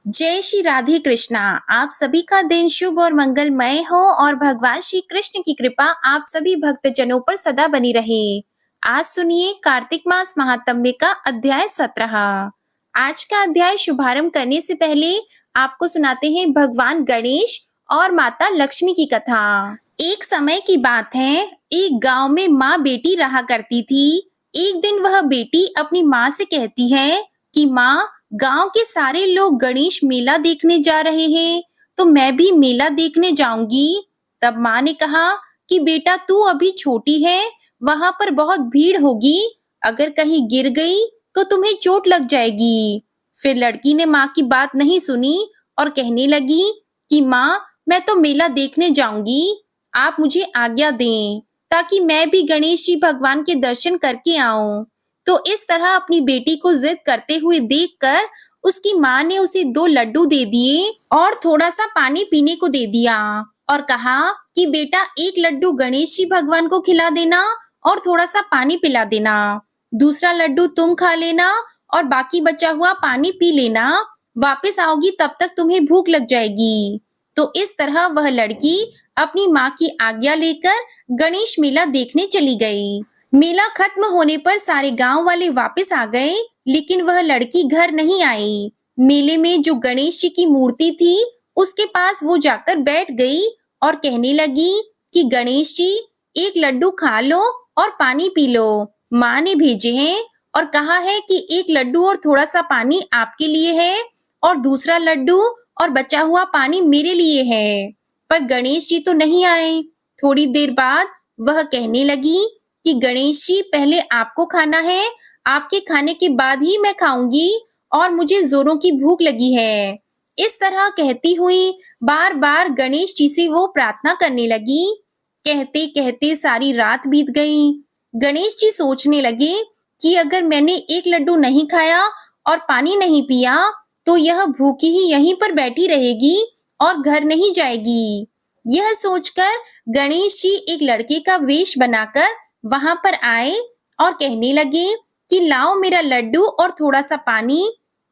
जय श्री राधे कृष्णा। आप सभी का दिन शुभ और मंगलमय हो और भगवान श्री कृष्ण की कृपा आप सभी भक्तजनों पर सदा बनी रहे। आज सुनिए कार्तिक मास महात्म्य का अध्याय 17। आज का अध्याय शुभारंभ करने से पहले आपको सुनाते हैं भगवान गणेश और माता लक्ष्मी की कथा। एक समय की बात है, एक गांव में माँ बेटी रहा करती थी। एक दिन वह बेटी अपनी माँ से कहती है कि माँ, गांव के सारे लोग गणेश मेला देखने जा रहे हैं, तो मैं भी मेला देखने जाऊंगी। तब माँ ने कहा कि बेटा तू अभी छोटी है, वहां पर बहुत भीड़ होगी, अगर कहीं गिर गई तो तुम्हें चोट लग जाएगी। फिर लड़की ने माँ की बात नहीं सुनी और कहने लगी कि माँ, मैं तो मेला देखने जाऊंगी, आप मुझे आज्ञा दें ताकि मैं भी गणेश जी भगवान के दर्शन करके आऊं। तो इस तरह अपनी बेटी को जिद करते हुए देखकर उसकी माँ ने उसे 2 लड्डू दे दिए और थोड़ा सा पानी पीने को दे दिया और कहा कि बेटा एक लड्डू गणेश जी भगवान को खिला देना और थोड़ा सा पानी पिला देना, दूसरा लड्डू तुम खा लेना और बाकी बचा हुआ पानी पी लेना, वापस आओगी तब तक तुम्हें भूख लग जाएगी। तो इस तरह वह लड़की अपनी माँ की आज्ञा लेकर गणेश मेला देखने चली गई। मेला खत्म होने पर सारे गांव वाले वापस आ गए, लेकिन वह लड़की घर नहीं आई। मेले में जो गणेश जी की मूर्ति थी, उसके पास वो जाकर बैठ गई और कहने लगी कि गणेश जी एक लड्डू खा लो और पानी पी लो, माँ ने भेजे हैं और कहा है कि एक लड्डू और थोड़ा सा पानी आपके लिए है और दूसरा लड्डू और बचा हुआ पानी मेरे लिए है। पर गणेश जी तो नहीं आए। थोड़ी देर बाद वह कहने लगी कि गणेश जी पहले आपको खाना है, आपके खाने के बाद ही मैं खाऊंगी और मुझे जोरों की भूख लगी है। इस तरह कहती हुई बार बार गणेश जी से वो प्रार्थना करने लगी। कहते कहते सारी रात बीत गई। गणेश जी सोचने लगे कि अगर मैंने एक लड्डू नहीं खाया और पानी नहीं पिया तो यह भूखी ही यहीं पर बैठी रहेगी और घर नहीं जाएगी। यह सोचकर गणेश जी एक लड़के का वेश बनाकर वहां पर आए और कहने लगे कि लाओ मेरा लड्डू और थोड़ा सा पानी।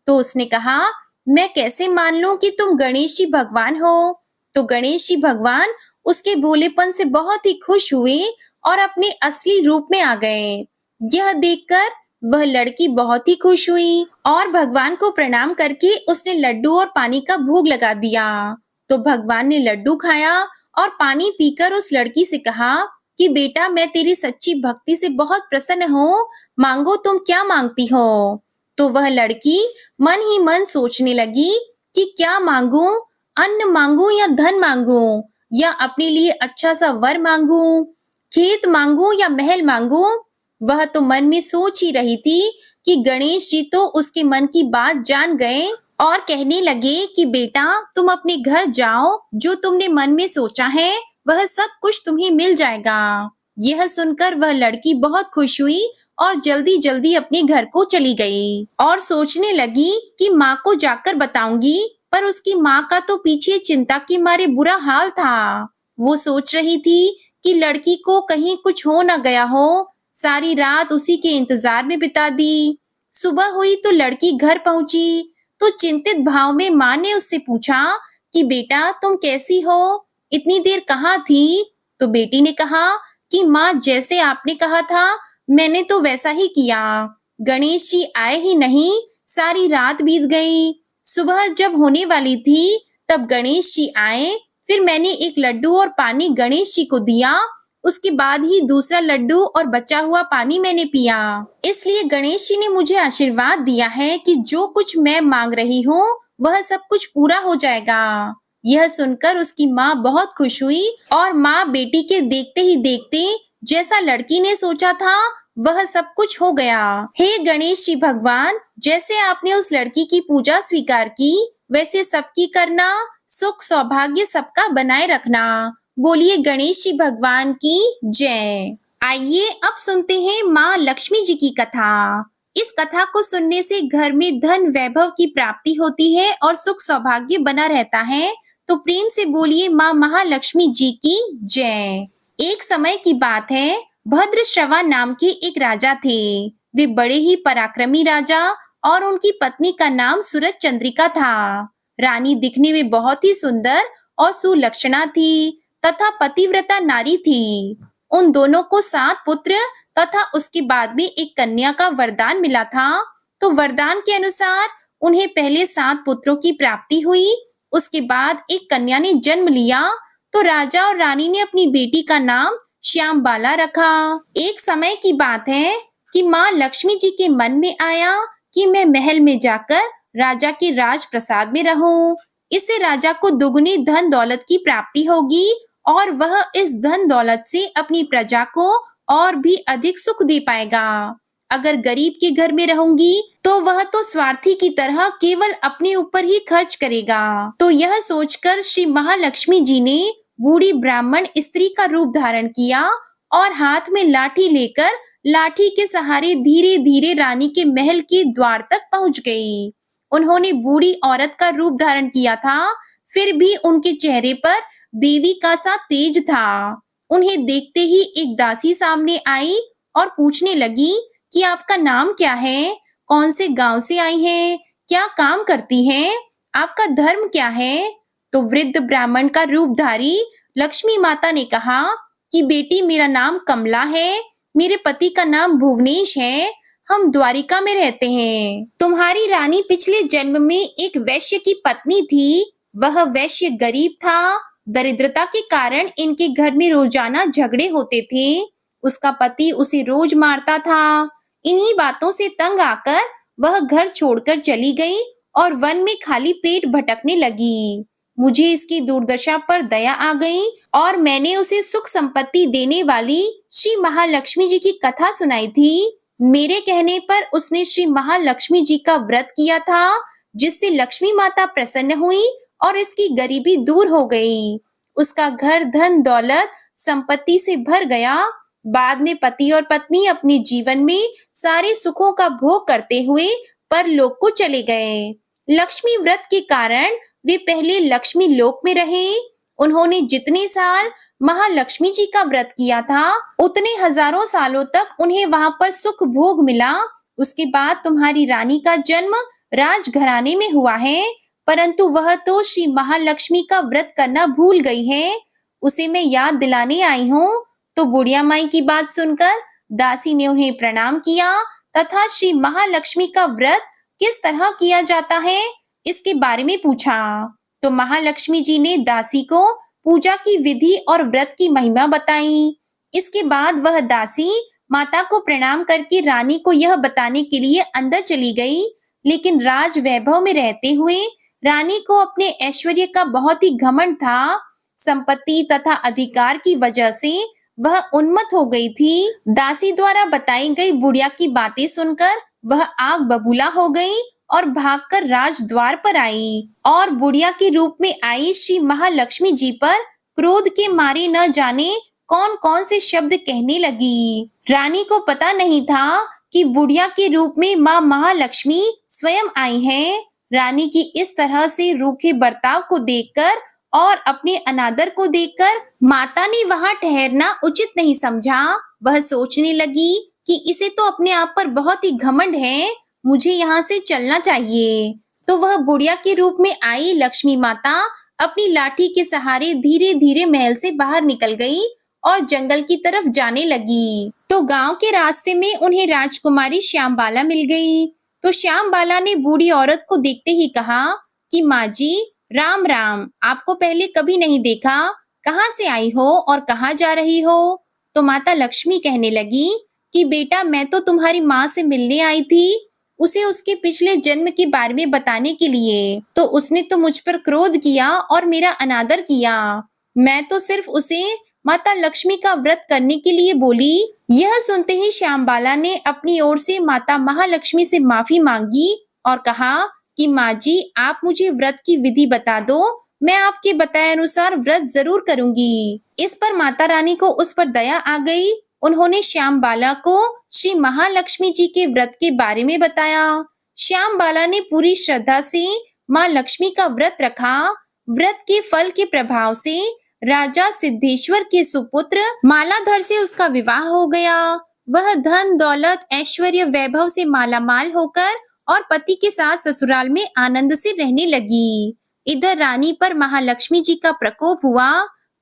तो उसने कहा, मैं कैसे मान लूं कि तुम गणेश जी भगवान हो। तो गणेश जी भगवान उसके भोलेपन से बहुत ही खुश हुए और अपने असली रूप में आ गए। यह देखकर वह लड़की बहुत ही खुश हुई और भगवान को प्रणाम करके उसने लड्डू और पानी का भोग लगा दिया। तो भगवान ने लड्डू खाया और पानी पीकर उस लड़की से कहा कि बेटा मैं तेरी सच्ची भक्ति से बहुत प्रसन्न हूँ, मांगो तुम क्या मांगती हो। तो वह लड़की मन ही मन सोचने लगी कि क्या मांगू, अन्न मांगू या धन मांगू या अपने लिए अच्छा सा वर मांगू, खेत मांगू या महल मांगू। वह तो मन में सोच ही रही थी कि गणेश जी तो उसके मन की बात जान गए और कहने लगे कि बेटा तुम अपने घर जाओ, जो तुमने मन में सोचा है वह सब कुछ तुम्हें मिल जाएगा। यह सुनकर वह लड़की बहुत खुश हुई और जल्दी जल्दी अपने घर को चली गई और सोचने लगी कि माँ को जाकर बताऊंगी, पर उसकी माँ का तो पीछे चिंता के मारे बुरा हाल था। वो सोच रही थी कि लड़की को कहीं कुछ हो न गया हो, सारी रात उसी के इंतजार में बिता दी। सुबह हुई तो लड़की घर पहुंची तो चिंतित भाव में माँ ने उससे पूछा कि बेटा तुम कैसी हो, इतनी देर कहाँ थी। तो बेटी ने कहा कि माँ जैसे आपने कहा था मैंने तो वैसा ही किया, गणेश जी आए ही नहीं, सारी रात बीत गई। सुबह जब होने वाली थी तब गणेश जी आए, फिर मैंने एक लड्डू और पानी गणेश जी को दिया, उसके बाद ही दूसरा लड्डू और बचा हुआ पानी मैंने पिया। इसलिए गणेश जी ने मुझे आशीर्वाद दिया है कि जो कुछ मैं मांग रही हूँ वह सब कुछ पूरा हो जाएगा। यह सुनकर उसकी माँ बहुत खुश हुई और माँ बेटी के देखते ही देखते जैसा लड़की ने सोचा था वह सब कुछ हो गया। हे गणेश जी भगवान, जैसे आपने उस लड़की की पूजा स्वीकार की वैसे सबकी करना, सुख सौभाग्य सबका बनाए रखना। बोलिए गणेश जी भगवान की जय। आइए अब सुनते हैं माँ लक्ष्मी जी की कथा। इस कथा को सुनने से घर में धन वैभव की प्राप्ति होती है और सुख सौभाग्य बना रहता है। तो प्रेम से बोलिए माँ महालक्ष्मी जी की जय। एक समय की बात है, भद्रश्रवा नाम के एक राजा थे। वे बड़े ही पराक्रमी राजा और उनकी पत्नी का नाम सूरज चंद्रिका था। रानी दिखने में बहुत ही सुंदर और सुलक्षणा थी तथा पतिव्रता नारी थी। उन दोनों को 7 पुत्र तथा उसके बाद में एक कन्या का वरदान मिला था। तो वरदान के अनुसार उन्हें पहले 7 पुत्रों की प्राप्ति हुई, उसके बाद एक कन्या ने जन्म लिया। तो राजा और रानी ने अपनी बेटी का नाम श्यामबाला रखा। एक समय की बात है कि माँ लक्ष्मी जी के मन में आया कि मैं महल में जाकर राजा के राजप्रसाद में रहूं। इससे राजा को दुगनी धन दौलत की प्राप्ति होगी और वह इस धन दौलत से अपनी प्रजा को और भी अधिक सुख दे पाएगा। अगर गरीब के घर में रहूंगी तो वह तो स्वार्थी की तरह केवल अपने ऊपर ही खर्च करेगा। तो यह सोचकर श्री महालक्ष्मी जी ने बूढ़ी ब्राह्मण स्त्री का रूप धारण किया और हाथ में लाठी लेकर लाठी के सहारे धीरे धीरे रानी के महल के द्वार तक पहुंच गई। उन्होंने बूढ़ी औरत का रूप धारण किया था, फिर भी उनके चेहरे पर देवी का सा तेज था। उन्हें देखते ही एक दासी सामने आई और पूछने लगी कि आपका नाम क्या है, कौन से गांव से आई हैं, क्या काम करती हैं, आपका धर्म क्या है। तो वृद्ध ब्राह्मण का रूपधारी लक्ष्मी माता ने कहा कि बेटी मेरा नाम कमला है, मेरे पति का नाम भुवनेश है, हम द्वारिका में रहते हैं। तुम्हारी रानी पिछले जन्म में एक वैश्य की पत्नी थी, वह वैश्य गरीब था, दरिद्रता के कारण इनके घर में रोजाना झगड़े होते थे, उसका पति उसे रोज मारता था। इन्हीं बातों से तंग आकर वह घर छोड़कर चली गई और वन में खाली पेट भटकने लगी। मुझे इसकी दुर्दशा पर दया आ गई और मैंने उसे सुख संपत्ति देने वाली श्री महालक्ष्मी जी की कथा सुनाई थी। मेरे कहने पर उसने श्री महालक्ष्मी जी का व्रत किया था, जिससे लक्ष्मी माता प्रसन्न हुई और इसकी गरीबी दूर हो गई। उसका घर धन दौलत संपत्ति से भर गया। बाद में पति और पत्नी अपने जीवन में सारे सुखों का भोग करते हुए परलोक को चले गए। लक्ष्मी व्रत के कारण वे पहले लक्ष्मी लोक में रहे। उन्होंने जितने साल महालक्ष्मी जी का व्रत किया था, उतने हजारों सालों तक उन्हें वहां पर सुख भोग मिला। उसके बाद तुम्हारी रानी का जन्म राजघराने में हुआ है, परंतु वह तो श्री महालक्ष्मी का व्रत करना भूल गई है। उसे मैं याद दिलाने आई हूँ। तो बुढ़िया माई की बात सुनकर दासी ने उन्हें प्रणाम किया तथा श्री महालक्ष्मी का व्रत किस तरह किया जाता है इसके बारे में पूछा। तो महालक्ष्मी जी ने दासी को पूजा की विधि और व्रत की महिमा बताई। इसके बाद वह दासी माता को प्रणाम करके रानी को यह बताने के लिए अंदर चली गई, लेकिन राज वैभव में रहते हुए रानी को अपने ऐश्वर्य का बहुत ही घमंड था। संपत्ति तथा अधिकार की वजह से वह उन्मत्त हो गई थी। दासी द्वारा बताई गई बुढ़िया की बातें सुनकर वह आग बबूला हो गई और भागकर राजद्वार पर आई और बुढ़िया के रूप में आई श्री महालक्ष्मी जी पर क्रोध के मारे न जाने कौन कौन से शब्द कहने लगी। रानी को पता नहीं था कि बुढ़िया के रूप में माँ महालक्ष्मी स्वयं आई हैं। रानी की इस तरह से रूखे बर्ताव को देखकर और अपने अनादर को देखकर माता ने वहां ठहरना उचित नहीं समझा। वह सोचने लगी कि इसे तो अपने आप पर बहुत ही घमंड है, मुझे यहाँ से चलना चाहिए। तो वह बुढ़िया के रूप में आई लक्ष्मी माता अपनी लाठी के सहारे धीरे धीरे महल से बाहर निकल गई और जंगल की तरफ जाने लगी। तो गांव के रास्ते में उन्हें राजकुमारी श्यामबाला मिल गई। तो श्यामबाला ने बूढ़ी औरत को देखते ही कहा कि माँ जी राम राम, आपको पहले कभी नहीं देखा, कहाँ से आई हो और कहाँ जा रही हो। तो माता लक्ष्मी कहने लगी कि बेटा मैं तो तुम्हारी माँ से मिलने आई थी, उसे उसके पिछले जन्म के बारे में बताने के लिए। तो उसने तो मुझ पर क्रोध किया और मेरा अनादर किया। मैं तो सिर्फ उसे माता लक्ष्मी का व्रत करने के लिए बोली। यह सुनते ही श्यामबाला ने अपनी ओर से माता महालक्ष्मी से माफी मांगी और कहा कि माँ जी आप मुझे व्रत की विधि बता दो, मैं आपके बताए अनुसार व्रत जरूर करूंगी। इस पर माता रानी को उस पर दया आ गई। उन्होंने श्यामबाला को श्री महालक्ष्मी जी के व्रत के बारे में बताया। श्यामबाला ने पूरी श्रद्धा से माँ लक्ष्मी का व्रत रखा। व्रत के फल के प्रभाव से राजा सिद्धेश्वर के सुपुत्र मालाधर से उसका विवाह हो गया। वह धन दौलत ऐश्वर्य वैभव से मालामाल होकर और पति के साथ ससुराल में आनंद से रहने लगी। इधर रानी पर महालक्ष्मी जी का प्रकोप हुआ।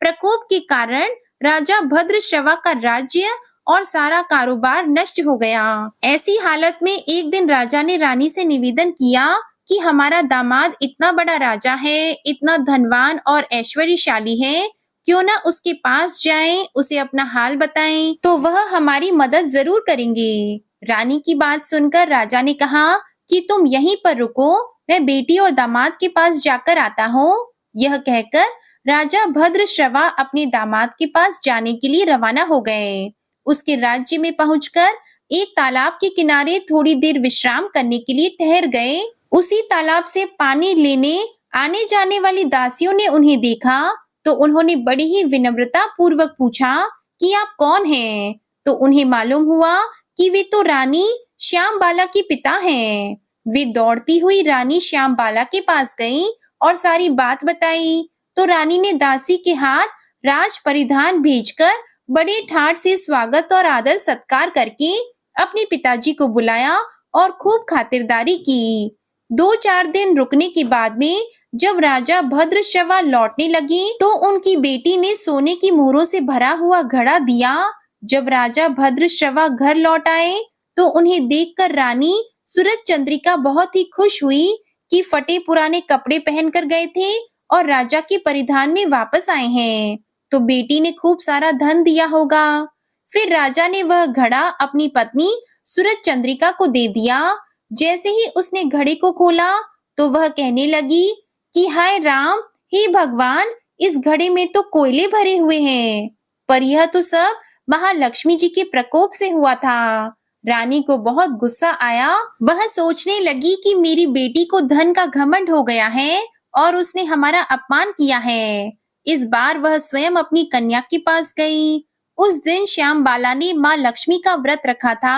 प्रकोप के कारण राजा भद्रश्रवा का राज्य और सारा कारोबार नष्ट हो गया। ऐसी हालत में एक दिन राजा ने रानी से निवेदन किया कि हमारा दामाद इतना बड़ा राजा है, इतना धनवान और ऐश्वर्यशाली है, क्यों ना उसके पास जाएं, उसे अपना हाल बताएं, तो वह हमारी मदद जरूर करेंगे। रानी की बात सुनकर राजा ने कहा कि तुम यहीं पर रुको, मैं बेटी और दामाद के पास जाकर आता हूँ। यह कहकर राजा भद्रश्रवा अपने दामाद के पास जाने के लिए रवाना हो गए। उसके राज्य में पहुंचकर एक तालाब के किनारे थोड़ी देर विश्राम करने के लिए ठहर गए। उसी तालाब से पानी लेने आने जाने वाली दासियों ने उन्हें देखा तो उन्होंने बड़ी ही विनम्रता पूर्वक पूछा कि आप कौन हैं? तो उन्हें मालूम हुआ कि वे तो रानी श्यामबाला के पिता हैं। वे दौड़ती हुई रानी श्यामबाला के पास गईं और सारी बात बताई। तो रानी ने दासी के हाथ राज परिधान भेजकर बड़े ठाट से स्वागत और आदर सत्कार करके अपने पिताजी को बुलाया और खूब खातिरदारी की। 2-4 दिन रुकने के बाद में जब राजा भद्रश्रवा लौटने लगे तो उनकी बेटी ने सोने की मोहरों से भरा हुआ घड़ा दिया। जब राजा भद्रश्रवा घर लौट आए तो उन्हें देखकर रानी सूरज चंद्रिका बहुत ही खुश हुई कि फटे पुराने कपड़े पहनकर गए थे और राजा के परिधान में वापस आए हैं, तो बेटी ने खूब सारा धन दिया होगा। फिर राजा ने वह घड़ा अपनी पत्नी सूरज चंद्रिका को दे दिया। जैसे ही उसने घड़े को खोला तो वह कहने लगी कि हाय राम, हे भगवान, इस घड़े में तो कोयले भरे हुए हैं, पर यह तो सब महालक्ष्मी जी के प्रकोप से हुआ था। रानी को बहुत गुस्सा आया। वह सोचने लगी कि मेरी बेटी को धन का घमंड हो गया है और उसने हमारा अपमान किया है। इस बार वह स्वयं अपनी कन्या के पास गई। उस दिन श्यामबाला ने माँ लक्ष्मी का व्रत रखा था।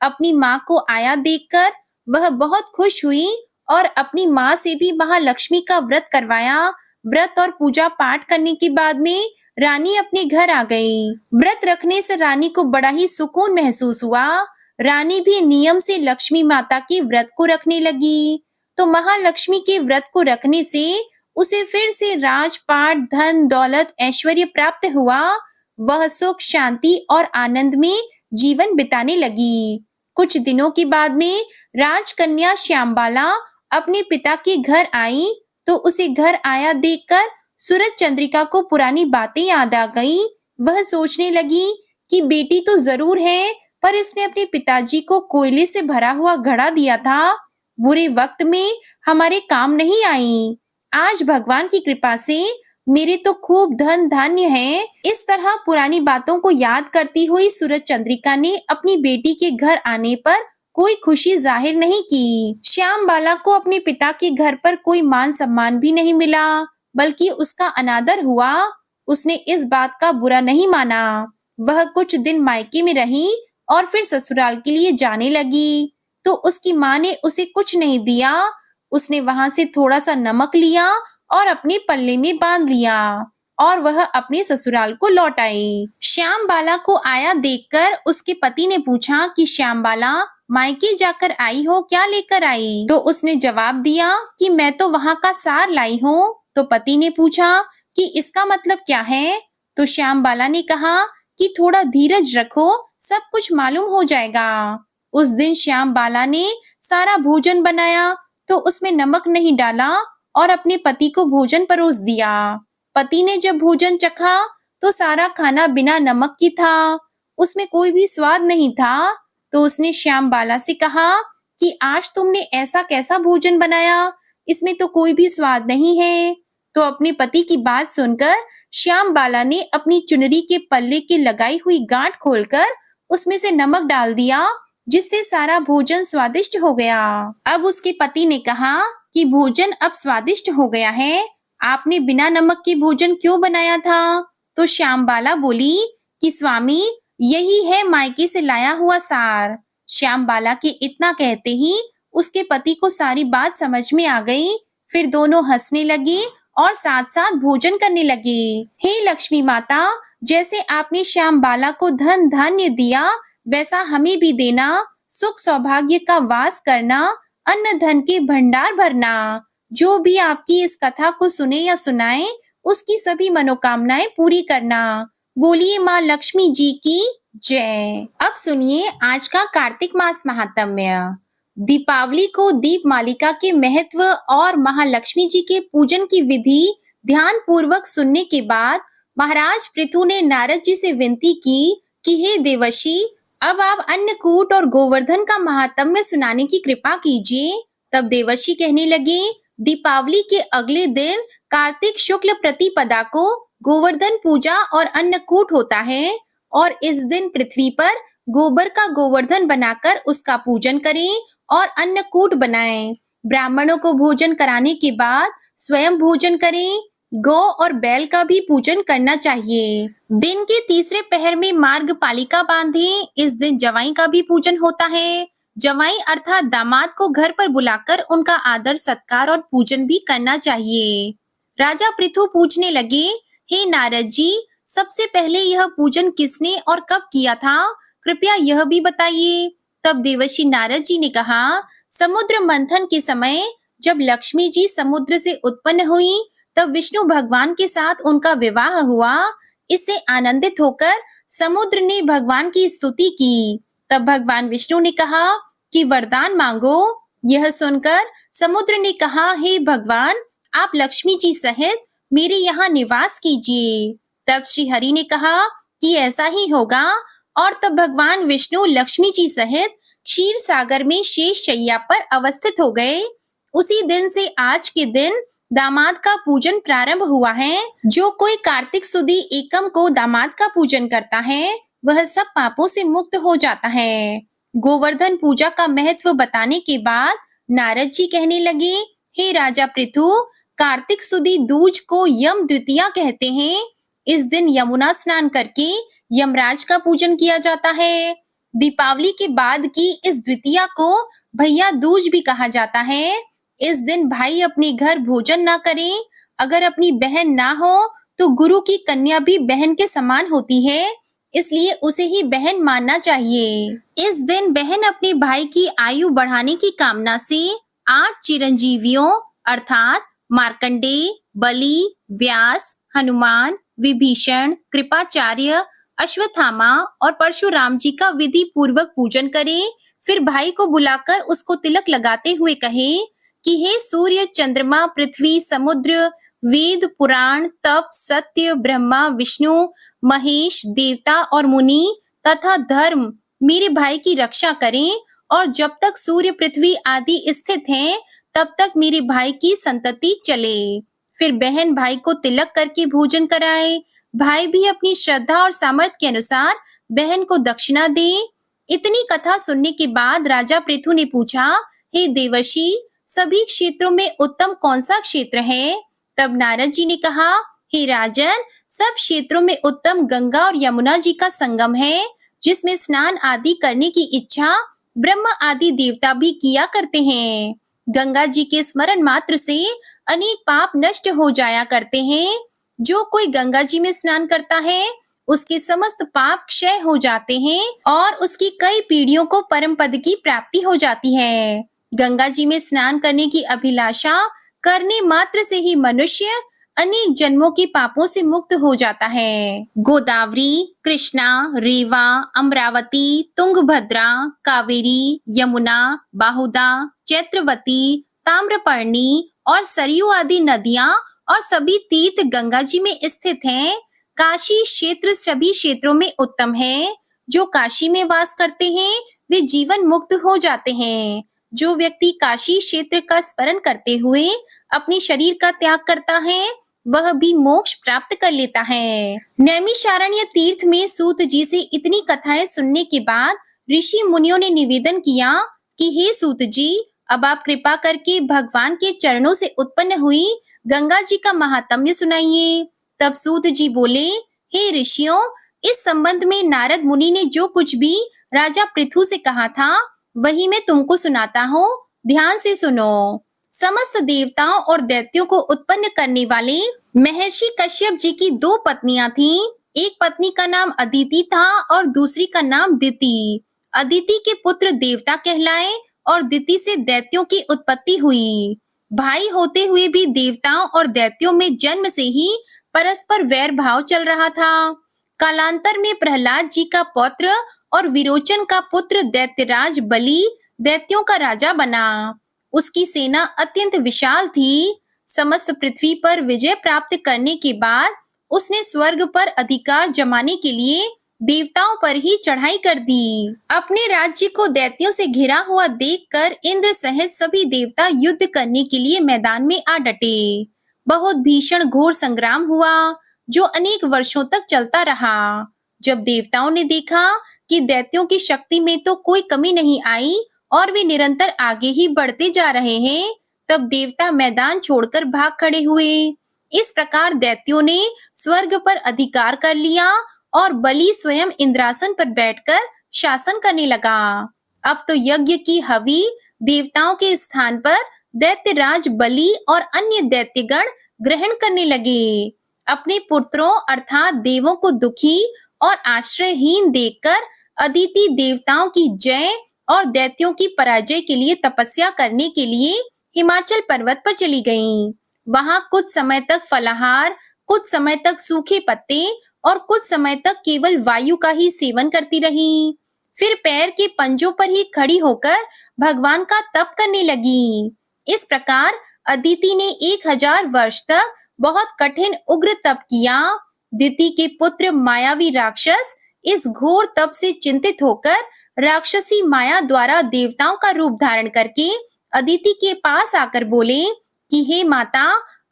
अपनी माँ को आया देखकर वह बहुत खुश हुई और अपनी माँ से भी महालक्ष्मी का व्रत करवाया। व्रत और पूजा पाठ करने के बाद में रानी अपने घर आ गई। व्रत रखने से रानी को बड़ा ही सुकून महसूस हुआ। रानी भी नियम से लक्ष्मी माता के व्रत को रखने लगी। तो महालक्ष्मी के व्रत को रखने से उसे फिर से राजपाट, धन दौलत, ऐश्वर्य प्राप्त हुआ। वह सुख, शांति और आनंद में जीवन बिताने लगी। कुछ दिनों के बाद में राजकन्या श्यामबाला अपने पिता के घर आई तो उसे घर आया देखकर सूरज चंद्रिका को पुरानी बातें याद आ गई। वह सोचने लगी कि बेटी तो जरूर है, पर इसने अपने पिताजी को कोयले से भरा हुआ घड़ा दिया था, बुरे वक्त में हमारे काम नहीं आई। आज भगवान की कृपा से मेरे तो खूब धन धान्य है। इस तरह पुरानी बातों को याद करती हुई सूरज चंद्रिका ने अपनी बेटी के घर आने पर कोई खुशी जाहिर नहीं की। श्यामबाला को अपने पिता के घर पर कोई मान सम्मान भी नहीं मिला, बल्कि उसका अनादर हुआ। उसने इस बात का बुरा नहीं माना। वह कुछ दिन मायके में रही और फिर ससुराल के लिए जाने लगी। तो उसकी माँ ने उसे कुछ नहीं दिया। उसने वहां से थोड़ा सा नमक लिया और अपने पल्ले में बांध लिया और वह अपने ससुराल को लौट आई। श्यामबाला को आया देखकर उसके पति ने पूछा कि श्यामबाला, मायके जाकर आई हो, क्या लेकर आई? तो उसने जवाब दिया कि मैं तो वहां का सार लाई हूँ। तो पति ने पूछा कि इसका मतलब क्या है? तो श्यामबाला ने कहा कि थोड़ा धीरज रखो, सब कुछ मालूम हो जाएगा। उस दिन श्यामबाला ने सारा भोजन बनाया तो उसमें नमक नहीं डाला और अपने पति को भोजन परोस दिया। पति ने जब भोजन चखा तो सारा खाना बिना नमक की था, उसमें कोई भी स्वाद नहीं था। तो उसने श्यामबाला से कहा कि आज तुमने ऐसा कैसा भोजन बनाया, इसमें तो कोई भी स्वाद नहीं है। तो अपने पति की बात सुनकर श्यामबाला ने अपनी चुनरी के पल्ले की लगाई हुई गांठ खोलकर उसमें से नमक डाल दिया, जिससे सारा भोजन स्वादिष्ट हो गया। अब उसके पति ने कहा कि भोजन अब स्वादिष्ट हो गया है, आपने बिना नमक के भोजन क्यों बनाया था? तो श्यामबाला बोली कि स्वामी, यही है मायके से लाया हुआ सार। श्यामबाला के इतना कहते ही उसके पति को सारी बात समझ में आ गई। फिर दोनों हंसने लगे और साथ साथ भोजन करने लगे। हे लक्ष्मी माता, जैसे आपने श्यामबाला को धन धान्य दिया, वैसा हमें भी देना। सुख सौभाग्य का वास करना, अन्न धन के भंडार भरना। जो भी आपकी इस कथा को सुने या सुनाए, उसकी सभी मनोकामनाएं पूरी करना। बोलिए माँ लक्ष्मी जी की जय। अब सुनिए आज का कार्तिक मास महात्म्य। दीपावली को दीपमालिका के महत्व और महालक्ष्मी जी के पूजन की विधि ध्यान पूर्वक सुनने के बाद महाराज पृथु ने नारद जी से विनती की कि हे देवर्षि, अब आप अन्नकूट और गोवर्धन का महात्म्य सुनाने की कृपा कीजिए। तब देवर्षि कहने लगे, दीपावली के अगले दिन कार्तिक शुक्ल प्रतिपदा को गोवर्धन पूजा और अन्नकूट होता है और इस दिन पृथ्वी पर गोबर का गोवर्धन बनाकर उसका पूजन करें और अन्नकूट बनाएं। ब्राह्मणों को भोजन कराने के बाद स्वयं भोजन करें। गौ और बैल का भी पूजन करना चाहिए। दिन के तीसरे पहर में मार्ग पालिका बांधें। इस दिन जवाई का भी पूजन होता है। जवाई अर्थात दामाद को घर पर बुलाकर उनका आदर सत्कार और पूजन भी करना चाहिए। राजा पृथु पूछने लगे, हे नारद जी, सबसे पहले यह पूजन किसने और कब किया था? कृपया यह भी बताइए। तब देवर्षि नारद जी ने कहा, समुद्र मंथन के समय जब लक्ष्मी जी समुद्र से उत्पन्न हुई, तब विष्णु भगवान के साथ उनका विवाह हुआ। इससे आनंदित होकर समुद्र ने भगवान की स्तुति की। तब भगवान विष्णु ने कहा कि वरदान मांगो। यह सुनकर समुद्र ने कहा, हे भगवान, आप लक्ष्मी जी सहित मेरे यहाँ निवास कीजिए। तब श्री हरि ने कहा कि ऐसा ही होगा और तब भगवान विष्णु लक्ष्मी जी सहित क्षीर सागर में शेष शैया पर अवस्थित हो गए। उसी दिन से आज के दिन दामाद का पूजन प्रारंभ हुआ है। जो कोई कार्तिक सुदी एकम को दामाद का पूजन करता है, वह सब पापों से मुक्त हो जाता है। गोवर्धन पूजा का महत्व बताने के बाद नारद जी कहने लगे, हे राजा पृथु, कार्तिक सुदी दूज को यम द्वितीया कहते हैं। इस दिन यमुना स्नान करके यमराज का पूजन किया जाता है। दीपावली के बाद की इस द्वितीया को भैया दूज भी कहा जाता है। इस दिन भाई अपने घर भोजन ना करें। अगर अपनी बहन ना हो तो गुरु की कन्या भी बहन के समान होती है, इसलिए उसे ही बहन मानना चाहिए। इस दिन बहन अपने भाई की आयु बढ़ाने की कामना से 8 चिरंजीवियों अर्थात मार्कंडेय, बलि, व्यास, हनुमान, विभीषण, कृपाचार्य, अश्वत्थामा और परशुराम जी का विधि पूर्वक पूजन करे। फिर भाई को बुलाकर उसको तिलक लगाते हुए कहे कि हे सूर्य, चंद्रमा, पृथ्वी, समुद्र, वेद, पुराण, तप, सत्य, ब्रह्मा, विष्णु, महेश, देवता और मुनि तथा धर्म मेरे भाई की रक्षा करें और जब तक सूर्य, पृथ्वी आदि स्थित हैं, तब तक मेरे भाई की संतति चले। फिर बहन भाई को तिलक करके भोजन कराए। भाई भी अपनी श्रद्धा और सामर्थ्य के अनुसार बहन को दक्षिणा दे। इतनी कथा सुनने के बाद राजा पृथु ने पूछा, हे देवर्षि, सभी क्षेत्रों में उत्तम कौन सा क्षेत्र है? तब नारद जी ने कहा, हे राजन, सब क्षेत्रों में उत्तम गंगा और यमुना जी का संगम है, जिसमें स्नान आदि करने की इच्छा ब्रह्म आदि देवता भी किया करते हैं। गंगा जी के स्मरण मात्र से अनेक पाप नष्ट हो जाया करते हैं। जो कोई गंगा जी में स्नान करता है, उसके समस्त पाप क्षय हो जाते हैं और उसकी कई पीढ़ियों को परम पद की प्राप्ति हो जाती है। गंगा जी में स्नान करने की अभिलाषा करने मात्र से ही मनुष्य अनेक जन्मों के पापों से मुक्त हो जाता है। गोदावरी, कृष्णा, रेवा, अमरावती, तुंगभद्रा, कावेरी, यमुना, बाहुदा, चैत्रवती, ताम्रपर्णी और सरयू आदि नदियां और सभी तीर्थ गंगा जी में स्थित हैं। काशी क्षेत्र सभी क्षेत्रों में उत्तम है। जो काशी में वास करते हैं, वे जीवन मुक्त हो जाते हैं। जो व्यक्ति काशी क्षेत्र का स्मरण करते हुए अपने शरीर का त्याग करता है, वह भी मोक्ष प्राप्त कर लेता है। नैमिषारण्य तीर्थ में सूत जी से इतनी कथाएं सुनने के बाद ऋषि मुनियों ने निवेदन किया कि हे सूत जी, अब आप कृपा करके भगवान के चरणों से उत्पन्न हुई गंगा जी का महात्म्य सुनाइए। तब सूत जी बोले, हे ऋषियों, इस संबंध में नारद मुनि ने जो कुछ भी राजा पृथु से कहा था, वही मैं तुमको सुनाता हूँ। ध्यान से सुनो। समस्त देवताओं और दैत्यों को उत्पन्न करने वाले महर्षि कश्यप जी की 2 पत्नियां थीं। एक पत्नी का नाम अदिति था और दूसरी का नाम दिति। अदिति के पुत्र देवता कहलाए और दिति से दैत्यों की उत्पत्ति हुई। भाई होते हुए भी देवताओं और दैत्यों में जन्म से ही परस्पर वैर भाव चल रहा था। कालांतर में प्रहलाद जी का पौत्र और विरोचन का पुत्र दैत्यराज बलि दैत्यों का राजा बना। उसकी सेना अत्यंत विशाल थी। समस्त पृथ्वी पर विजय प्राप्त करने के बाद उसने स्वर्ग पर अधिकार जमाने के लिए देवताओं पर ही चढ़ाई कर दी। अपने राज्य को दैत्यों से घिरा हुआ देखकर इंद्र सहित सभी देवता युद्ध करने के लिए मैदान में आ डटे। बहुत भीषण घोर संग्राम हुआ जो अनेक वर्षों तक चलता रहा। जब देवताओं ने देखा कि दैत्यों की शक्ति में तो कोई कमी नहीं आई और वे निरंतर आगे ही बढ़ते जा रहे हैं, तब देवता मैदान छोड़कर भाग खड़े हुए। इस प्रकार दैत्यों ने स्वर्ग पर अधिकार कर लिया और बलि स्वयं इंद्रासन पर बैठकर शासन करने लगा। अब तो यज्ञ की हवि देवताओं के स्थान पर दैत्यराज बलि और अन्य दैत्यगण ग्रहण करने लगे। अपने पुत्रों अर्थात देवों को दुखी और आश्रयहीन देखकर अदिति देवताओं की जय और दैत्यों की पराजय के लिए तपस्या करने के लिए हिमाचल पर्वत पर चली गईं। वहां कुछ समय तक फलाहार, कुछ समय तक सूखे पत्ते और कुछ समय तक केवल वायु का ही सेवन करती रही। फिर पैर के पंजों पर ही खड़ी होकर भगवान का तप करने लगी। इस प्रकार अदिति ने 1000 वर्ष तक बहुत कठिन उग्र तप किया। दिति के पुत्र मायावी राक्षस इस घोर तप से चिंतित होकर राक्षसी माया द्वारा देवताओं का रूप धारण करके अदिति के पास आकर बोले कि हे माता,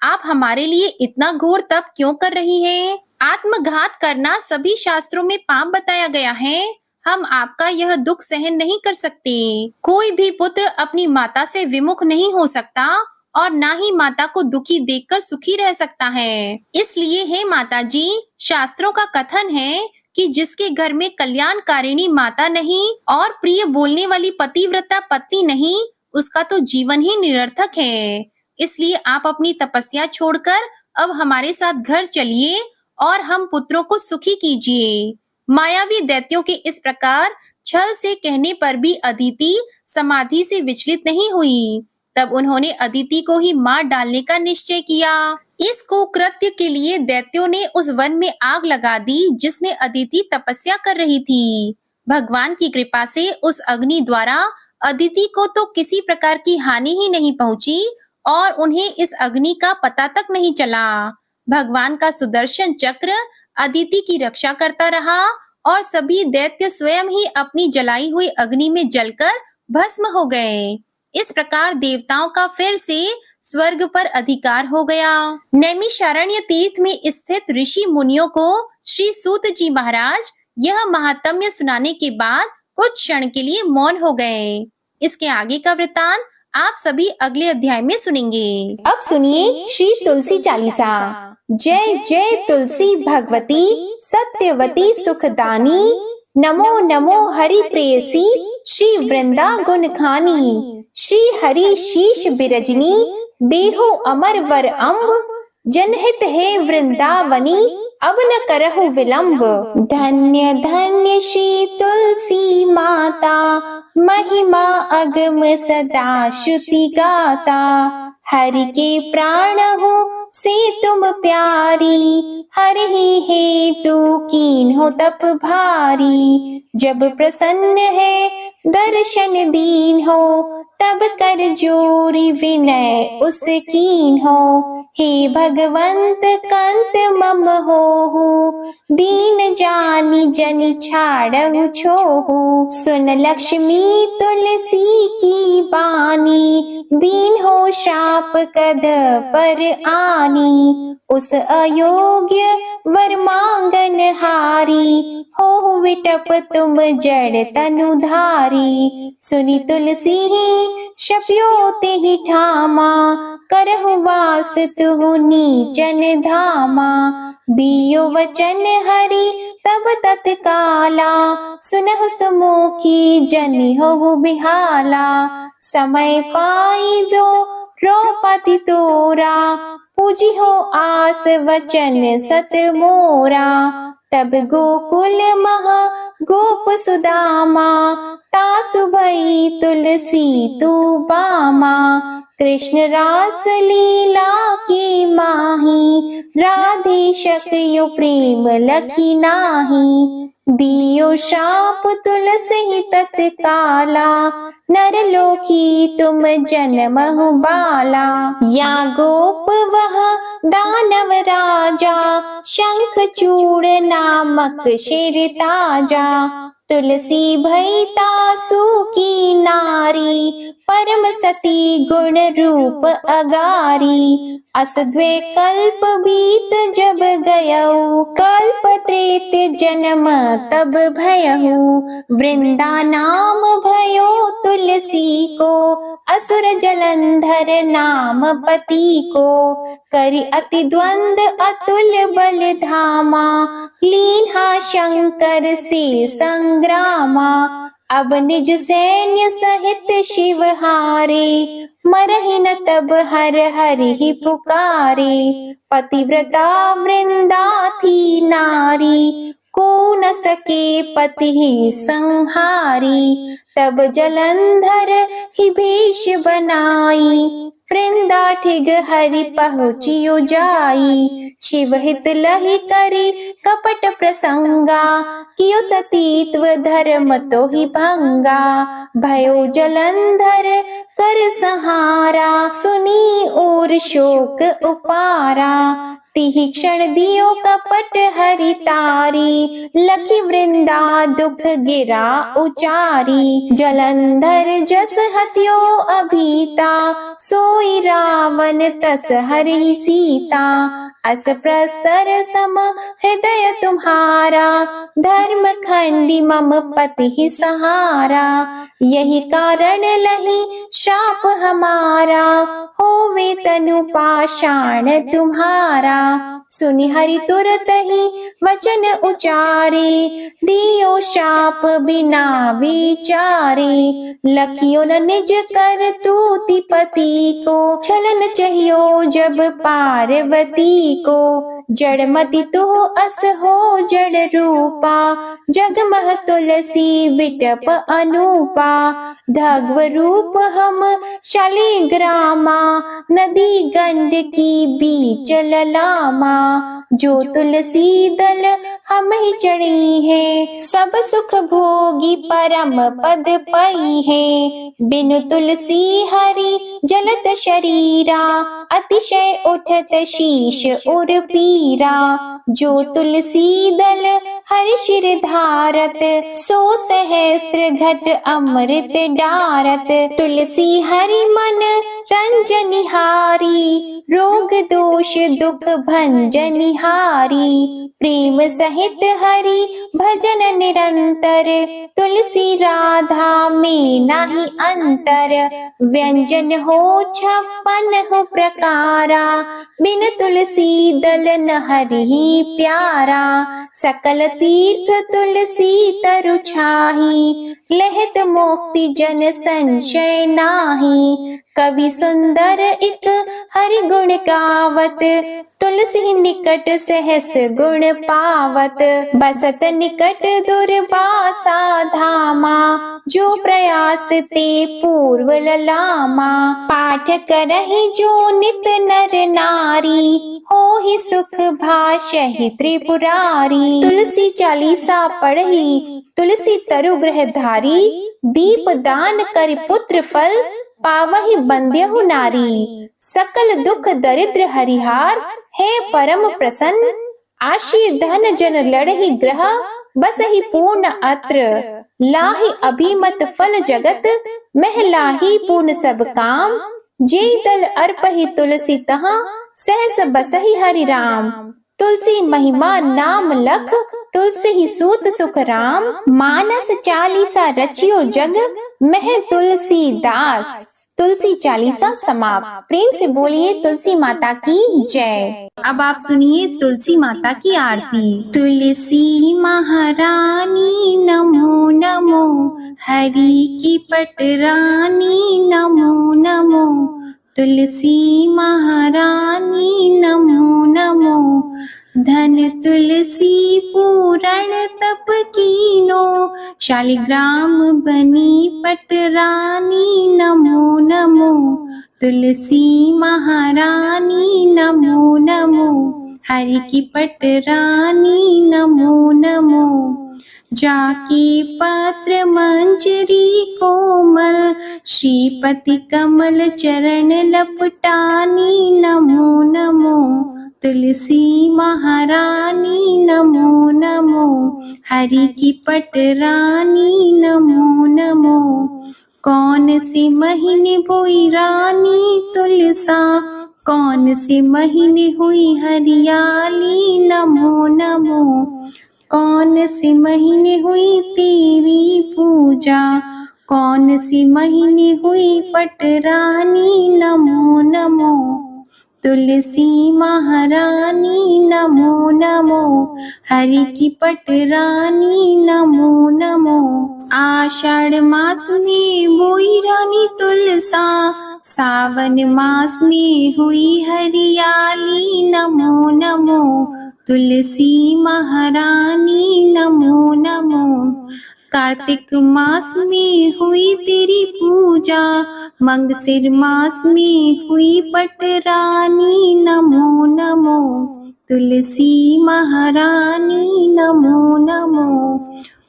आप हमारे लिए इतना घोर तप क्यों कर रही हैं? आत्मघात करना सभी शास्त्रों में पाप बताया गया है। हम आपका यह दुख सहन नहीं कर सकते। कोई भी पुत्र अपनी माता से विमुख नहीं हो सकता और ना ही माता को दुखी देखकर सुखी रह सकता है। इसलिए हे माता जी, शास्त्रों का कथन है कि जिसके घर में कल्याणकारिणी माता नहीं और प्रिय बोलने वाली पतिव्रता पत्नी नहीं, उसका तो जीवन ही निरर्थक है। इसलिए आप अपनी तपस्या छोड़कर अब हमारे साथ घर चलिए और हम पुत्रों को सुखी कीजिए। मायावी दैत्यों के इस प्रकार छल से कहने पर भी अदिति समाधि से विचलित नहीं हुई। तब उन्होंने अदिति को ही मार डालने का निश्चय किया। इस कुकृत्य के लिए दैत्यों ने उस वन में आग लगा दी जिसमें अदिति तपस्या कर रही थी। भगवान की कृपा से उस अग्नि द्वारा अदिति को तो किसी प्रकार की हानि ही नहीं पहुंची और उन्हें इस अग्नि का पता तक नहीं चला। भगवान का सुदर्शन चक्र अदिति की रक्षा करता रहा और सभी दैत्य स्वयं ही अपनी जलाई हुई अग्नि में जलकर भस्म हो गए। इस प्रकार देवताओं का फिर से स्वर्ग पर अधिकार हो गया। नैमिषारण्य तीर्थ में स्थित ऋषि मुनियों को श्री सूत जी महाराज यह महात्म्य सुनाने के बाद कुछ क्षण के लिए मौन हो गए। इसके आगे का वृतांत आप सभी अगले अध्याय में सुनेंगे। अब सुनिए श्री तुलसी चालीसा। जय जय तुलसी भगवती सत्यवती सुखदानी, नमो नमो हरि प्रेयसी श्री वृंदा गुण खानी। श्री हरि शीश बिरजनी देहो अमर वर अम्ब, जनहित है वृंदावनी अब न करहु विलंब। धन्य धन्य श्री तुलसी माता, महिमा अगम सदा श्रुति गाता। हरि के प्राण हो से तुम प्यारी, हरि ही हेतु कीन हो तप भारी। जब प्रसन्न है दर्शन दीन हो, तब कर जोरी विनय उस कीन हो। हे भगवंत कंत मम होहु, दीन जानी जन छाड़हु छोहु। सुन लक्ष्मी तुलसी की बानी, दीन हो शाप कद पर आनी। उस अयोग्य वर मांगन हारी, हो विटप तुम जड़ तनुधारी। सुनी तुलसी ही शप्यो ते ही ठामा, करहु वास तुहु नीचन धामा। दियो वचन हरि तब तत्काला, सुनहु सुमुखी जनि होहु बिहाला। समय पाई वो द्रौपदी तोरा, पूजी हो आस वचन सत मोरा। तब गोकुल महा गोप सुदामा, तासु भई तुलसी तू बामा। कृष्ण रास लीला की माही, राधे शक्यु प्रेम लखी नाही। दियो शाप तुलसी तत्काला, नरलोकी तुम जन्महु बाला। या गोप वह दानव राजा, शंख चूड़ नामक शिर ताजा। तुलसी भई तासु की नारी, परम सती गुण रूप अगारी। अस द्वे कल्प बीत जब गयऊ, कल्प त्रेत जन्म तब भयहु। वृंदा नाम भयो तुलसी को, असुर जलंधर नाम पति को। करि अति द्वंद अतुल बल धामा, लीन्हा शंकर से संग्रामा। अब निज सैन्य सहित शिव हारे, मरहि न तब हर हरि ही पुकारे। पतिव्रता वृंदा थी नारी, को न सके पति ही संहारी। तब जलंधर ही भेष बनाई, वृंदा ठिग हरि पहुँचियो जाई। शिव हित लहि करी कपट प्रसंगा, कियो सतीत्व धर्म तो ही भंगा। भयो जलंधर कर संहारा, सुनी और शोक उपारा। तिहि क्षण दियो कपट हरि तारी, लखी वृंदा दुख गिरा उचारी। जलंधर जस हत्यो अभीता, सोई रावण तस हरि सीता। अस प्रस्तर सम हृदय तुम्हारा, धर्म खंडी मम पति सहारा। यही कारण लही शाप हमारा, होवे तनु पाषाण तुम्हारा। सुनि हरि तुरत ही वचन उचारे, दियो शाप बिना विचारे। लखियो न निज कर तूति पति को, छलन चाहियो जब पार्वती को। जड़मति तो अस हो जड़ रूपा, जगमह तुलसी विटप अनूपा। धग्व रूप हम शालिग्रामा, नदी गंड की बीच ललामा। जो तुलसी दल हम ही चढ़ी है, सब सुख भोगी परम पद पई है। बिनु तुलसी हरि जलत शरीरा, अतिशय उठत शीश उर पीरा। जो तुलसी दल हरि शिर धारत, सो सहस्त्र घट अमृत डारत। तुलसी हरि मन रंजनिहारी, रोग दोष दुख भंजनिहारी। प्रेम सहित हरि भजन निरंतर, तुलसी राधा में नाही अंतर। व्यंजन हो 56 प्रकारा, बिन तुलसी दल न हरि प्यारा। सकल तीर्थ तुलसी तरु छाही, लहत मोक्ति जन संशय नाही। कवि सुंदर एक हरि गुण गावत, तुलसी निकट सहस गुण पावत। बसत निकट दुर्वासा धामा, जो प्रयास ते पूर्व ललामा। पाठ करहि जो नित नर नारी, होहि सुख भाषहि त्रिपुरारी। तुलसी चालीसा पढ़ी तुलसी तरु ग्रह धारी, दीप दान कर पुत्र फल पावहि बंद्यहु नारी। सकल दुख दरिद्र हरिहार, है परम प्रसन्न। आशीर धन जन लड़हि ग्रह, बसहि पूर्ण अत्र। लाहि अभिमत फल जगत, मह लाहि पूर्ण सब काम। जे दल अर्पहि तुलसी तहाँ, सहस बसहि हरि राम। तुलसी महिमा नाम लख, तुलसी ही सूत सुख राम। मानस चालीसा रचियो जग, मह तुलसी दास। तुलसी चालीसा समाप्त। प्रेम से बोलिए तुलसी माता की जय। अब आप सुनिए तुलसी माता की आरती। तुलसी महारानी नमो नमो, हरि की पटरानी नमो नमो। तुलसी महारानी नमो नमो, धन तुलसी पूर्ण तप कीनो, शालिग्राम बनी पटरानी, नमो नमो तुलसी महारानी, नमो नमो हरि की पटरानी, नमो नमो। जाकी पत्र मंजरी कोमल, श्रीपति कमल चरण लपटानी, नमो नमो तुलसी महारानी, नमो नमो हरि की पटरानी, नमो नमो। कौन से महीने बोई रानी तुलसा, कौन से महीने हुई हरियाली, नमो नमो। कौन से महीने हुई तेरी पूजा, कौन से महीने हुई पटरानी, नमो नमो तुलसी महारानी, नमो नमो हरि की पटरानी, नमो नमो। आषाढ़ मास में बोई रानी तुलसा, सावन मास में हुई हरियाली, नमो नमो तुलसी महारानी, नमो नमो। कार्तिक मास में हुई तेरी पूजा, मंगसिर मास में हुई पटरानी, नमो नमो तुलसी महारानी, नमो नमो।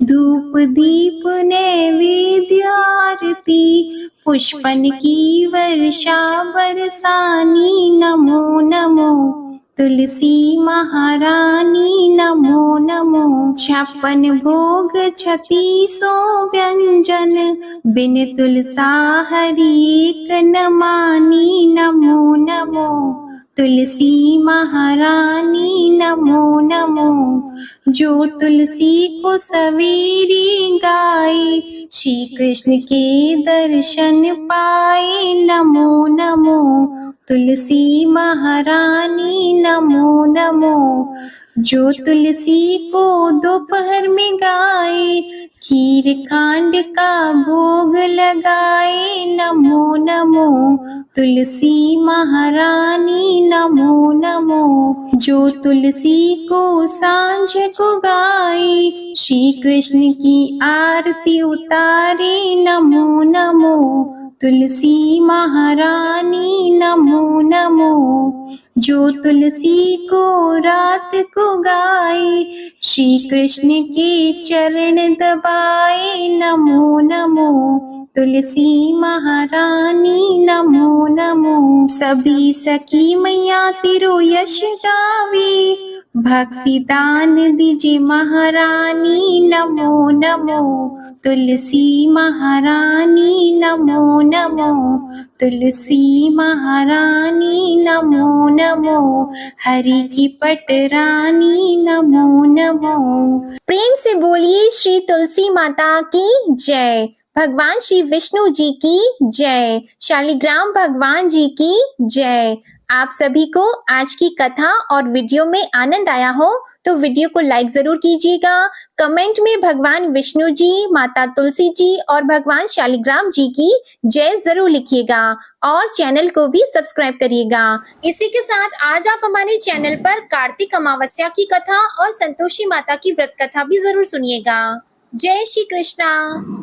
धूप दीप नैवेद्य आरती, पुष्पन की वर्षा बरसानी, नमो नमो तुलसी महारानी, नमो नमो। 56 भोग 3600 व्यंजन, बिन तुलसा हरि एक न मानी, नमो नमो तुलसी महारानी, नमो नमो। जो तुलसी को सवेरे गाए, श्री कृष्ण के दर्शन पाए, नमो नमो तुलसी महारानी, नमो नमो। जो तुलसी को दोपहर में गाए, खीर खांड का भोग लगाए, नमो नमो तुलसी महारानी, नमो नमो। जो तुलसी को सांझ को गाए, श्री कृष्ण की आरती उतारे, नमो नमो तुलसी महारानी, नमो नमो। जो तुलसी को रात को गाए, श्री कृष्ण के चरण दबाए, नमो नमो तुलसी महारानी, नमो नमो। सभी सखी मैया तेरो यश गावे, भक्ति दान दीजिए महारानी, नमो नमो तुलसी महारानी, नमो नमो तुलसी महारानी, नमो नमो हरि की पटरानी, नमो नमो। प्रेम से बोलिए श्री तुलसी माता की जय। भगवान श्री विष्णु जी की जय। शालिग्राम भगवान जी की जय। आप सभी को आज की कथा और वीडियो में आनंद आया हो तो वीडियो को लाइक जरूर कीजिएगा। कमेंट में भगवान विष्णु जी, माता तुलसी जी और भगवान शालिग्राम जी की जय जरूर लिखिएगा और चैनल को भी सब्सक्राइब करिएगा। इसी के साथ आज आप हमारे चैनल पर कार्तिक अमावस्या की कथा और संतोषी माता की व्रत कथा भी जरूर सुनिएगा। जय श्री कृष्णा।